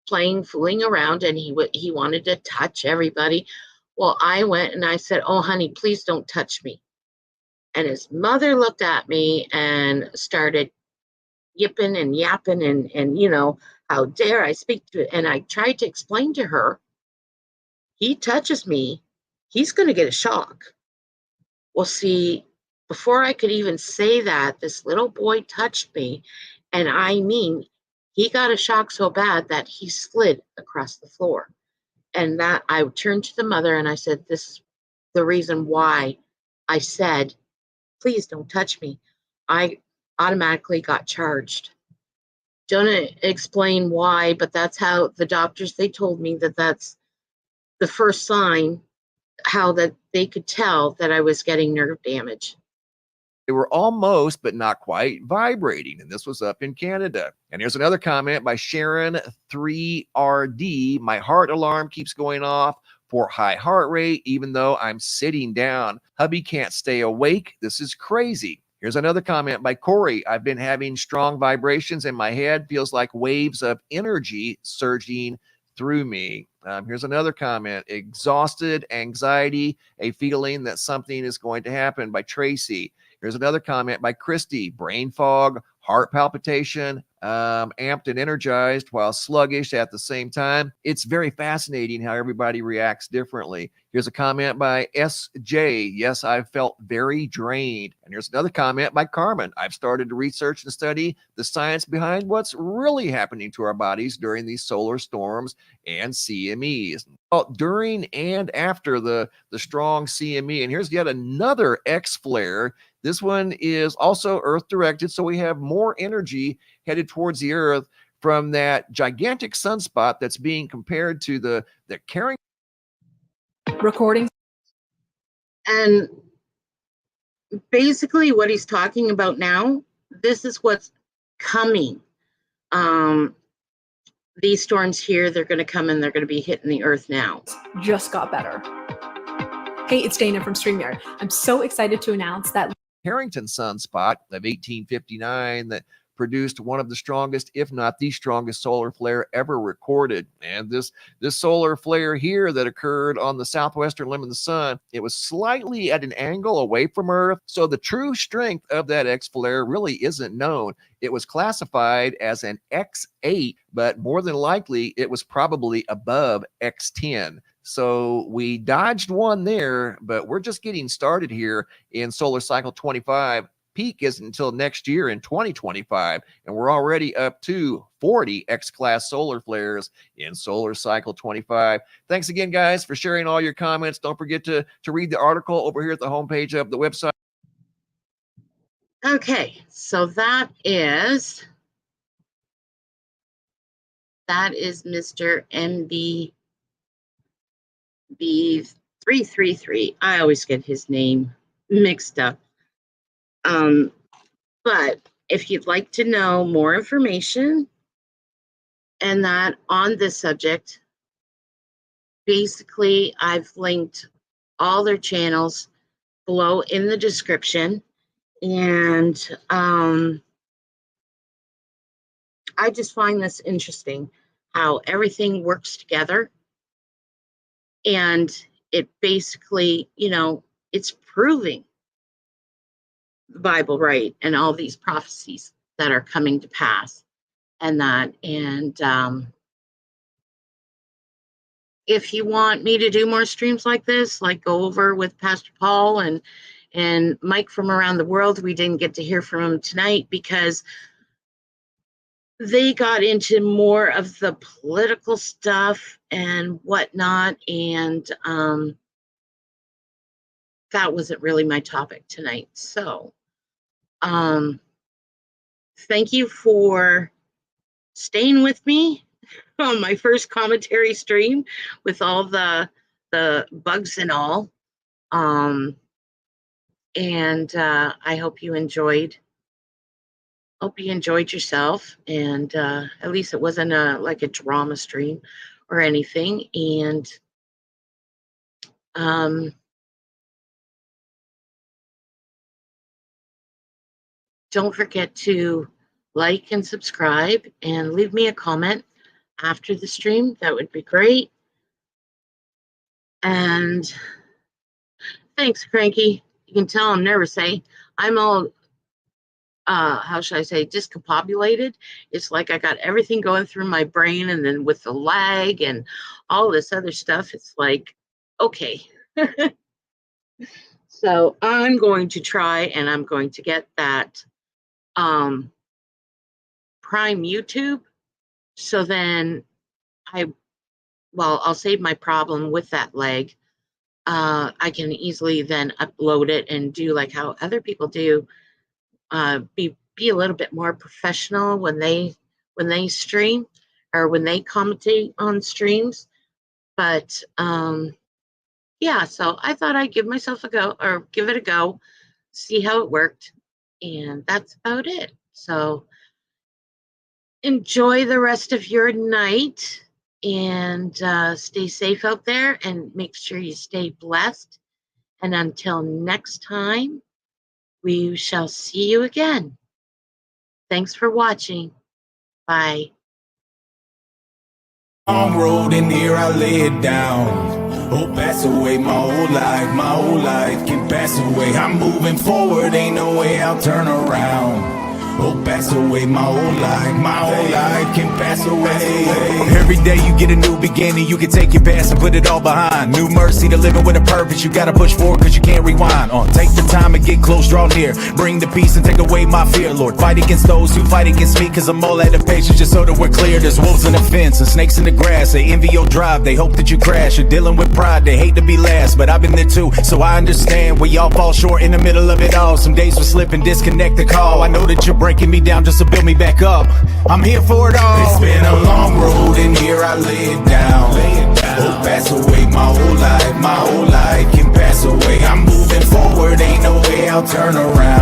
playing, fooling around, and he wanted to touch everybody. Well, I went and I said, "Oh, honey, please don't touch me." And his mother looked at me and started yipping and yapping and how dare I speak to it. And I tried to explain to her, he touches me, he's going to get a shock. Well, see, before I could even say that, this little boy touched me. And I mean, he got a shock so bad that he slid across the floor. And that I turned to the mother and I said, "This is the reason why I said, please don't touch me." I automatically got charged. Don't explain why, but that's how the doctors, they told me that that's the first sign, how that they could tell that I was getting nerve damage. They were almost, but not quite, vibrating. And this was up in Canada. And here's another comment by Sharon 3RD. "My heart alarm keeps going off for high heart rate, even though I'm sitting down. Hubby can't stay awake. This is crazy." Here's another comment by Corey. "I've been having strong vibrations in my head. Feels like waves of energy surging through me." Here's another comment. "Exhausted, anxiety, a feeling that something is going to happen," by Tracy. Here's another comment by Christy. "Brain fog, heart palpitation, amped and energized while sluggish at the same time." It's very fascinating how everybody reacts differently. Here's a comment by SJ. "Yes, I've felt very drained." And here's another comment by Carmen. "I've started to research and study the science behind what's really happening to our bodies during these solar storms and CMEs." Well, during and after the strong CME. And here's yet another X flare. This one is also Earth directed, so we have more energy headed towards the Earth from that gigantic sunspot that's being compared to the carrying recording. And basically what he's talking about now, this is what's coming. These storms here, they're going to come and they're going to be hitting the Earth now. Just got better. Hey, it's Dana from StreamYard. I'm so excited to announce that Harrington sunspot of 1859 that produced one of the strongest, if not the strongest, solar flare ever recorded. And this solar flare here that occurred on the southwestern limb of the sun, it was slightly at an angle away from Earth. So the true strength of that X flare really isn't known. It was classified as an X8, but more than likely it was probably above X10. So we dodged one there, but we're just getting started here in solar cycle 25. Peak isn't until next year in 2025, and we're already up to 40 X-class solar flares in solar cycle 25. Thanks again, guys, for sharing all your comments. Don't forget to read the article over here at the homepage of the website. Okay, so that is Mr. MBB333. I always get his name mixed up. But if you'd like to know more information and that on this subject, basically I've linked all their channels below in the description. And I just find this interesting, how everything works together. And it basically, it's proving the Bible right and all these prophecies that are coming to pass and that. And if you want me to do more streams like this, like go over with Pastor Paul and Mike from around the world, we didn't get to hear from him tonight because they got into more of the political stuff and whatnot. And that wasn't really my topic tonight. So thank you for staying with me on my first commentary stream with all the bugs and all. And I hope you enjoyed. Hope you enjoyed yourself, and at least it wasn't like a drama stream or anything. And don't forget to like and subscribe and leave me a comment after the stream. That would be great. And thanks, Cranky. You can tell I'm nervous, eh? I'm all how should I say, discombobulated. It's like I got everything going through my brain, and then with the lag and all this other stuff, it's like, okay. So I'm going to try, and I'm going to get that Prime YouTube. So then I'll save my problem with that lag. I can easily then upload it and do like how other people do. Be a little bit more professional when they stream or when they commentate on streams. But yeah, so I thought I'd give myself a go, or give it a go, see how it worked, and that's about it. So enjoy the rest of your night, and stay safe out there, and make sure you stay blessed. And until next time, we shall see you again. Thanks for watching. Bye. Long road, and here I lay it down. Oh, pass away my whole life can pass away. I'm moving forward, ain't no way I'll turn around. Oh, pass away my whole life can pass away. Every day you get a new beginning, you can take your past and put it all behind. New mercy to living with a purpose, you gotta push forward cause you can't rewind. Take the time and get close, draw near, bring the peace and take away my fear, Lord. Fight against those who fight against me, cause I'm all out of patience, just so that we're clear. There's wolves in the fence and snakes in the grass, they envy your drive, they hope that you crash. You're dealing with pride, they hate to be last, but I've been there too, so I understand. We all fall short in the middle of it all. Some days we slip and disconnect the call. I know that you're breaking me down just to build me back up. I'm here for it all. It's been a long road, and here I lay it down. Oh, pass away my whole life can pass away. I'm moving forward, ain't no way I'll turn around.